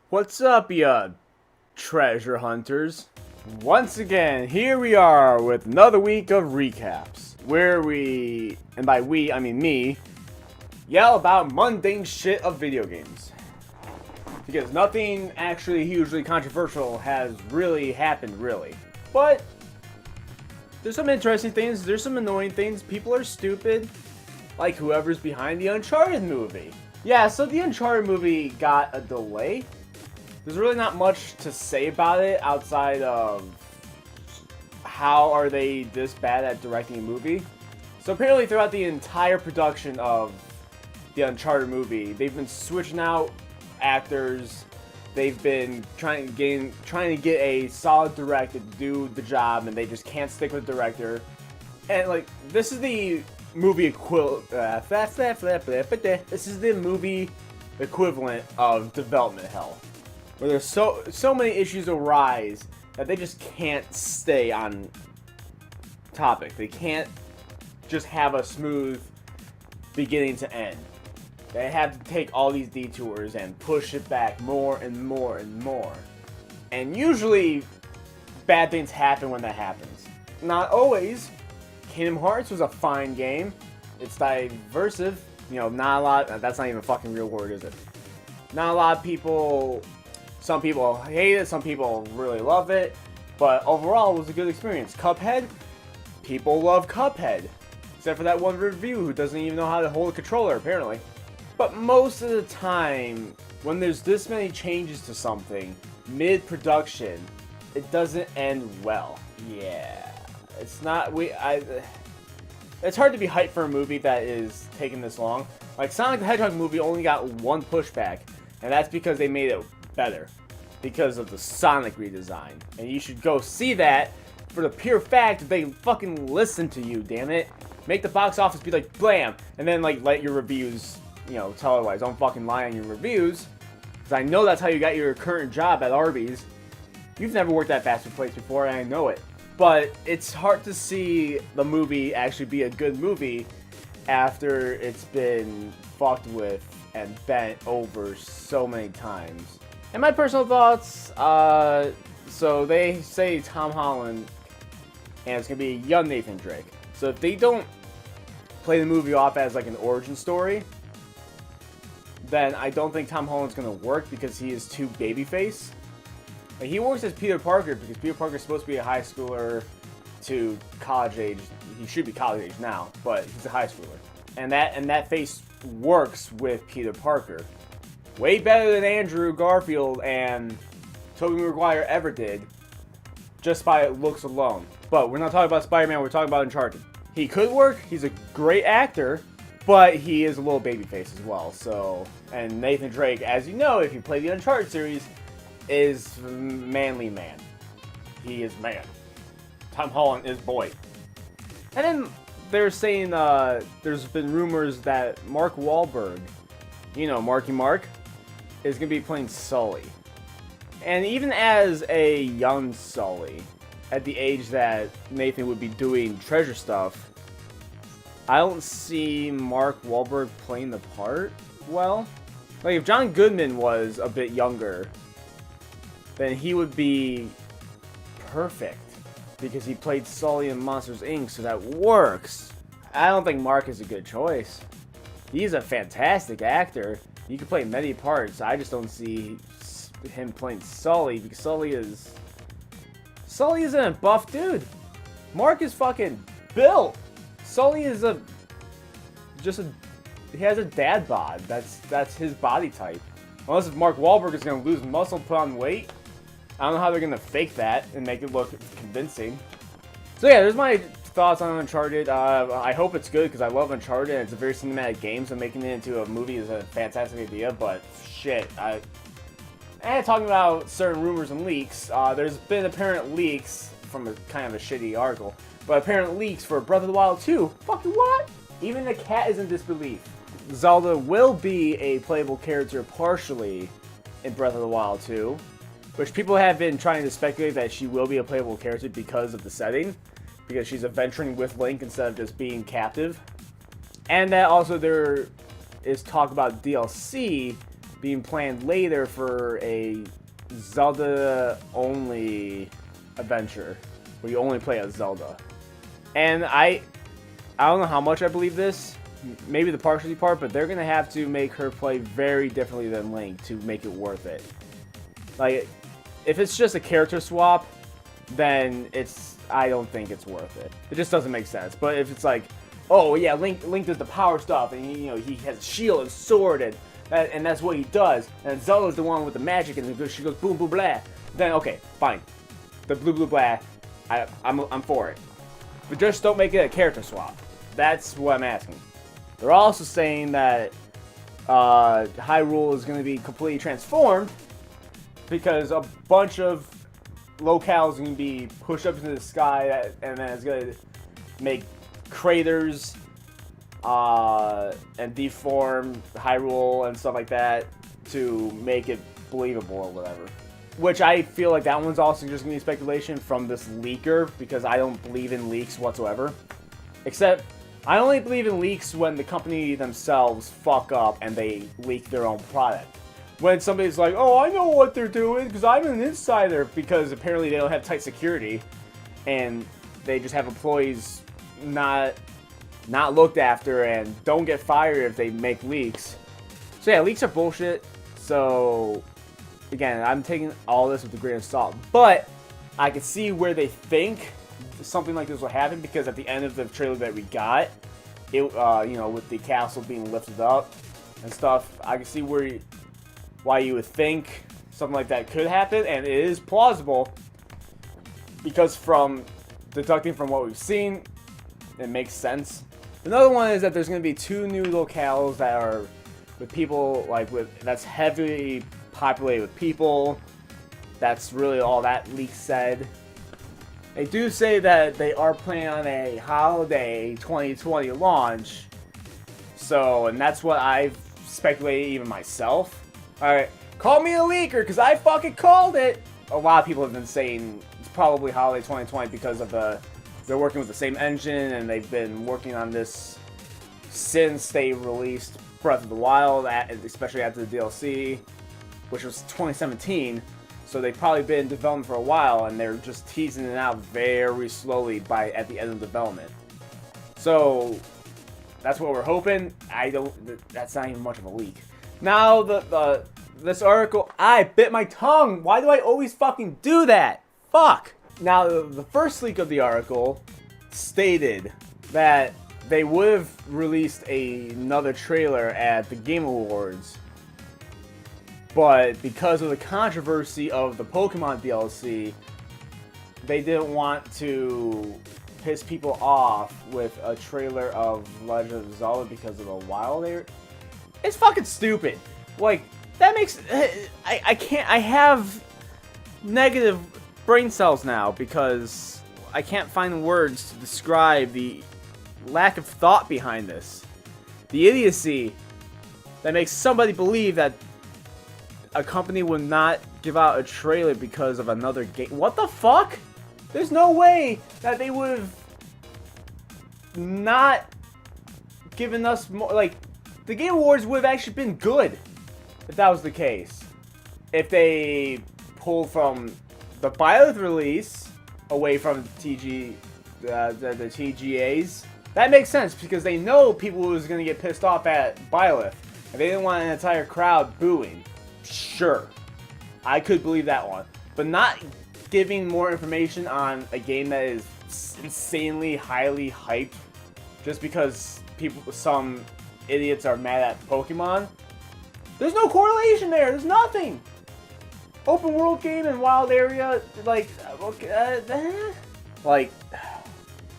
What's up, ya treasure hunters? Once again, here we are with another week of recaps, where we, and by we, I mean me, yell about mundane shit of video games. Because nothing actually hugely controversial has really happened, really. But, there's some interesting things, there's some annoying things, people are stupid, like whoever's behind the Uncharted movie. Yeah, so the Uncharted movie got a delay. There's really not much to say about it outside of how are they this bad at directing a movie. So apparently throughout the entire production of the Uncharted movie, they've been switching out actors. They've been trying to get a solid director to do the job, and they just can't stick with the director. And like, this is the movie this is the movie equivalent of development hell, where there's so many issues arise that they just can't stay on topic. They can't just have a smooth beginning to end. They have to take all these detours and push it back more and more and more. And usually, bad things happen when that happens. Not always. Kingdom Hearts was a fine game. It's diversive. You know, not a lot. That's not even a fucking real word, is it? Not a lot of people. Some people hate it. Some people really love it. But overall, it was a good experience. Cuphead. People love Cuphead. Except for that one review who doesn't even know how to hold a controller, apparently. But most of the time, when there's this many changes to something, mid-production, it doesn't end well. Yeah. It's not, it's hard to be hyped for a movie that is taking this long. Like, Sonic the Hedgehog movie only got one pushback, and that's because they made it better. Because of the Sonic redesign. And you should go see that for the pure fact that they fucking listen to you, damn it. Make the box office be like, blam! And then, like, let your reviews, you know, tell otherwise. Don't fucking lie on your reviews. Because I know that's how you got your current job at Arby's. You've never worked at fast food place before, and I know it. But it's hard to see the movie actually be a good movie after it's been fucked with and bent over so many times. And my personal thoughts, so they say Tom Holland, and it's going to be a young Nathan Drake. So if they don't play the movie off as like an origin story, then I don't think Tom Holland's going to work because he is too babyface. Like, he works as Peter Parker because Peter Parker's supposed to be a high schooler to college age. He should be college age now, but he's a high schooler. And that face works with Peter Parker. Way better than Andrew Garfield and Tobey Maguire ever did, just by looks alone. But we're not talking about Spider-Man, we're talking about Uncharted. He could work, he's a great actor, but he is a little babyface as well. So, and Nathan Drake, as you know, if you play the Uncharted series, is manly man. He is man. Tom Holland is boy. And then they're saying there's been rumors that Mark Wahlberg, you know, Marky Mark, is going to be playing Sully. And even as a young Sully, at the age that Nathan would be doing treasure stuff, I don't see Mark Wahlberg playing the part well. Like, if John Goodman was a bit younger, then he would be perfect. Because he played Sully in Monsters, Inc., so that works. I don't think Mark is a good choice. He's a fantastic actor. He can play many parts. I just don't see him playing Sully, because Sully isn't a buff dude. Mark is fucking built. Sully is he has a dad bod. That's his body type. Unless if Mark Wahlberg is gonna lose muscle, put on weight. I don't know how they're gonna fake that and make it look convincing. So yeah, there's my thoughts on Uncharted. I hope it's good because I love Uncharted and it's a very cinematic game, so making it into a movie is a fantastic idea, but shit. Talking about certain rumors and leaks, there's been apparent leaks from a kind of a shitty article, but apparent leaks for Breath of the Wild 2. Fucking what? Even the cat is in disbelief. Zelda will be a playable character partially in Breath of the Wild 2, which people have been trying to speculate that she will be a playable character because of the setting, because she's adventuring with Link instead of just being captive. And that also there is talk about DLC being planned later for a Zelda-only adventure, where you only play as Zelda. And I don't know how much I believe this, maybe the partially part, but they're gonna have to make her play very differently than Link to make it worth it. Like, if it's just a character swap, then I don't think it's worth it. It just doesn't make sense. But if it's like, oh yeah, Link does the power stuff, and he has shield and sword, and that's what he does, and Zelda's the one with the magic, and she goes boom boom blah, then okay, fine. The blue blue blah, I'm for it. But just don't make it a character swap. That's what I'm asking. They're also saying that Hyrule is going to be completely transformed because a bunch of locales are going to be pushed up into the sky, and then it's going to make craters and deform Hyrule and stuff like that to make it believable or whatever. Which I feel like that one's also just going to be speculation from this leaker, because I don't believe in leaks whatsoever. Except, I only believe in leaks when the company themselves fuck up and they leak their own product. When somebody's like, oh, I know what they're doing because I'm an insider, because apparently they don't have tight security and they just have employees not looked after and don't get fired if they make leaks. So yeah, leaks are bullshit. So again, I'm taking all this with a grain of salt, but I can see where they think something like this will happen, because at the end of the trailer that we got, it with the castle being lifted up and stuff, I can see why you would think something like that could happen, and it is plausible, because from deducting from what we've seen, it makes sense. Another one is that there's going to be 2 new locales that are with people, that's heavily populated with people. That's really all that leak said. They do say that they are planning on a holiday 2020 launch. So, and that's what I've speculated even myself. Alright, call me a leaker, because I fucking called it! A lot of people have been saying it's probably holiday 2020 because of they're working with the same engine, and they've been working on this since they released Breath of the Wild, especially after the DLC, which was 2017. So they've probably been in development for a while, and they're just teasing it out very slowly at the end of development. So that's what we're hoping. That's not even much of a leak. Now this article, I bit my tongue. Why do I always fucking do that? Fuck. Now the first leak of the article stated that they would have released another trailer at the Game Awards, but because of the controversy of the Pokemon DLC, they didn't want to piss people off with a trailer of Legend of Zelda because of the wild area. It's fucking stupid. Like, that makes... I have negative brain cells now because I can't find words to describe the lack of thought behind this. The idiocy that makes somebody believe that a company would not give out a trailer because of another game. What the fuck? There's no way that they would have not given us more. Like, the Game Awards would have actually been good if that was the case. If they pulled from the Byleth release away from the TGAs, that makes sense because they know people was going to get pissed off at Byleth, and they didn't want an entire crowd booing. Sure, I could believe that one, but not giving more information on a game that is insanely highly hyped just because some idiots are mad at Pokemon. There's no correlation there. There's nothing. Open world game and wild area,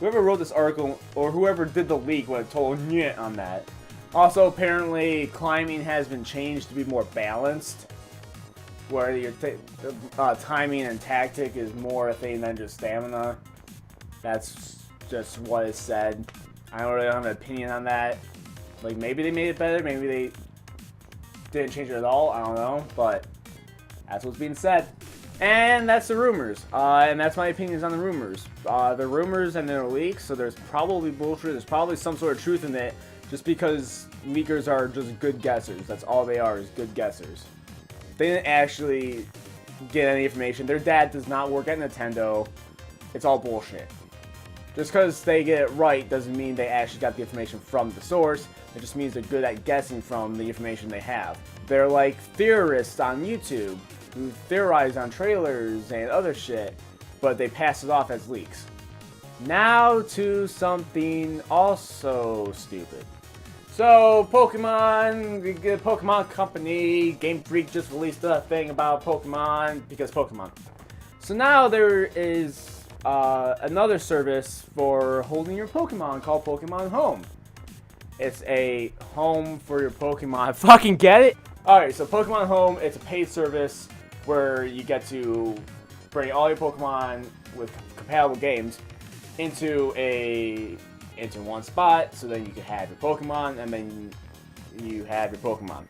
whoever wrote this article or whoever did the leak would have told nyeh on that. Also, apparently, climbing has been changed to be more balanced, where your timing and tactic is more a thing than just stamina. That's just what is said. I don't really have an opinion on that. Like, maybe they made it better, maybe they didn't change it at all, I don't know, but that's what's being said. And that's the rumors, and that's my opinions on the rumors. The rumors and they're leaks, so there's probably bullshit, there's probably some sort of truth in it, just because leakers are just good guessers. That's all they are, is good guessers. They didn't actually get any information. Their dad does not work at Nintendo. It's all bullshit. Just because they get it right doesn't mean they actually got the information from the source. It just means they're good at guessing from the information they have. They're like theorists on YouTube who theorize on trailers and other shit, but they pass it off as leaks. Now to something also stupid. So Pokemon, the Pokemon company, Game Freak just released a thing about Pokemon because Pokemon. So now there is another service for holding your Pokemon called Pokemon Home. It's a home for your Pokemon. Fucking get it? Alright, so Pokemon Home, it's a paid service where you get to bring all your Pokemon with compatible games into one spot, so then you can have your Pokemon, and then you have your Pokemon.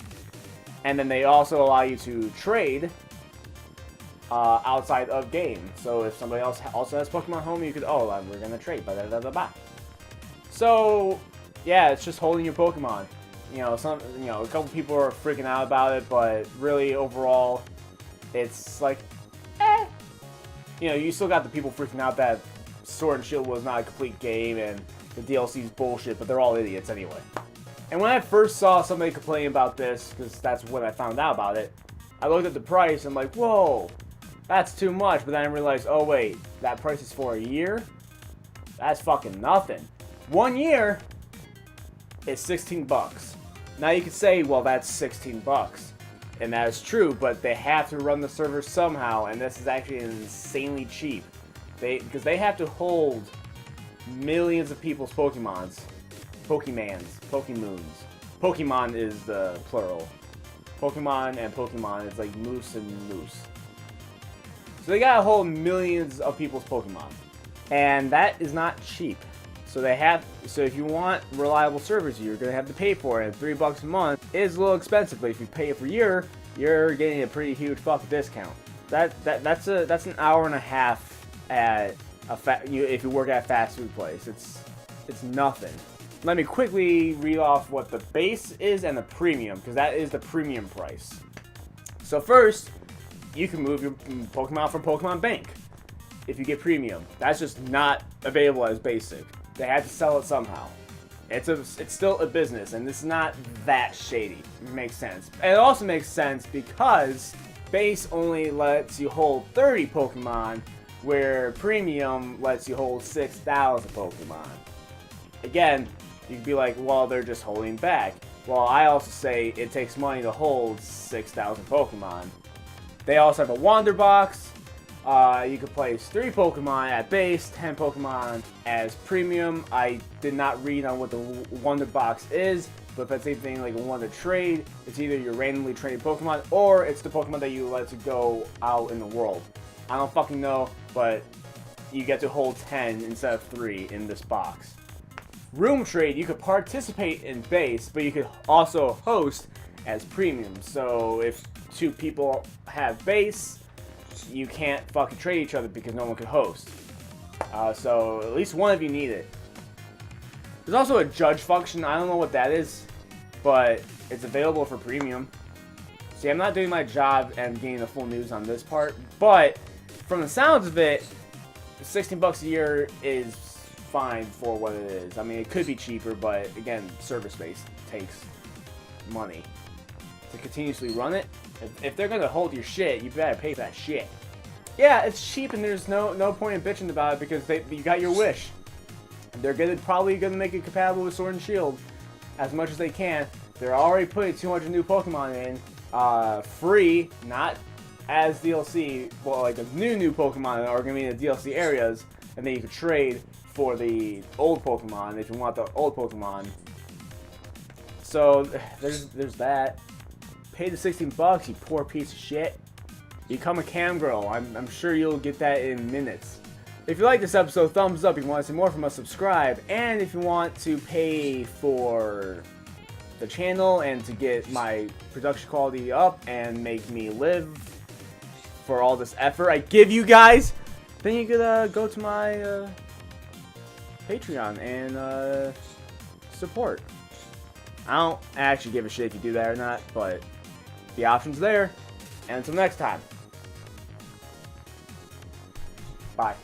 And then they also allow you to trade outside of game. So if somebody else also has Pokemon Home, you could, we're gonna trade, blah, blah, blah, blah, blah. So yeah, it's just holding your Pokemon. You know, a couple people are freaking out about it, but really overall, it's like, You know, you still got the people freaking out that Sword and Shield was not a complete game and the DLC's bullshit, but they're all idiots anyway. And when I first saw somebody complaining about this, because that's when I found out about it, I looked at the price and I'm like, whoa, that's too much. But then I realized, oh wait, that price is for a year? That's fucking nothing. 1 year is 16 bucks. Now you could say, well, that's 16 bucks. And that is true, but they have to run the server somehow, and this is actually insanely cheap. Because they have to hold millions of people's Pokemons. Pokemans. Pokemoons. Pokemon is the plural. Pokemon and Pokemon is like moose and moose. So they gotta hold millions of people's Pokemon. And that is not cheap. So if you want reliable servers, you're gonna have to pay for it. And $3 a month is a little expensive, but if you pay it for a year, you're getting a pretty huge fucking discount. That's an hour and a half at if you work at a fast food place. It's nothing. Let me quickly read off what the base is and the premium, because that is the premium price. So first, you can move your Pokemon from Pokemon Bank if you get premium. That's just not available as basic. They had to sell it somehow. It's still a business, and it's not that shady. It makes sense. And it also makes sense because base only lets you hold 30 Pokemon, where premium lets you hold 6,000 Pokemon. Again, you could be like, well, they're just holding back. Well, I also say it takes money to hold 6,000 Pokemon. They also have a Wander Box. You could place 3 Pokemon at base, 10 Pokemon as premium. I did not read on what the Wonder Box is, but if it's anything like a Wonder Trade, it's either your randomly traded Pokemon or it's the Pokemon that you let to go out in the world. I don't fucking know, but you get to hold 10 instead of 3 in this box. Room Trade, you could participate in base, but you could also host as premium. So if 2 people have base, you can't fucking trade each other because no one can host. So at least one of you need it. There's also a judge function. I don't know what that is, but it's available for premium. See, I'm not doing my job and getting the full news on this part, but from the sounds of it, 16 bucks a year is fine for what it is. I mean, it could be cheaper, but again, server space takes money to continuously run it. If they're gonna hold your shit, you better pay for that shit. Yeah, it's cheap, and there's no point in bitching about it because you got your wish. They're probably gonna make it compatible with Sword and Shield as much as they can. They're already putting 200 new Pokemon in, free, not as DLC. Well, like the new Pokemon are gonna be in the DLC areas, and then you can trade for the old Pokemon if you want the old Pokemon. So there's that. Pay the 16 bucks, you poor piece of shit. Become a cam girl. I'm sure you'll get that in minutes. If you like this episode, thumbs up. If you want to see more from us, subscribe. And if you want to pay for the channel and to get my production quality up and make me live for all this effort I give you guys, then you could go to my Patreon and support. I don't actually give a shit if you do that or not, but the option's there. And until next time, bye.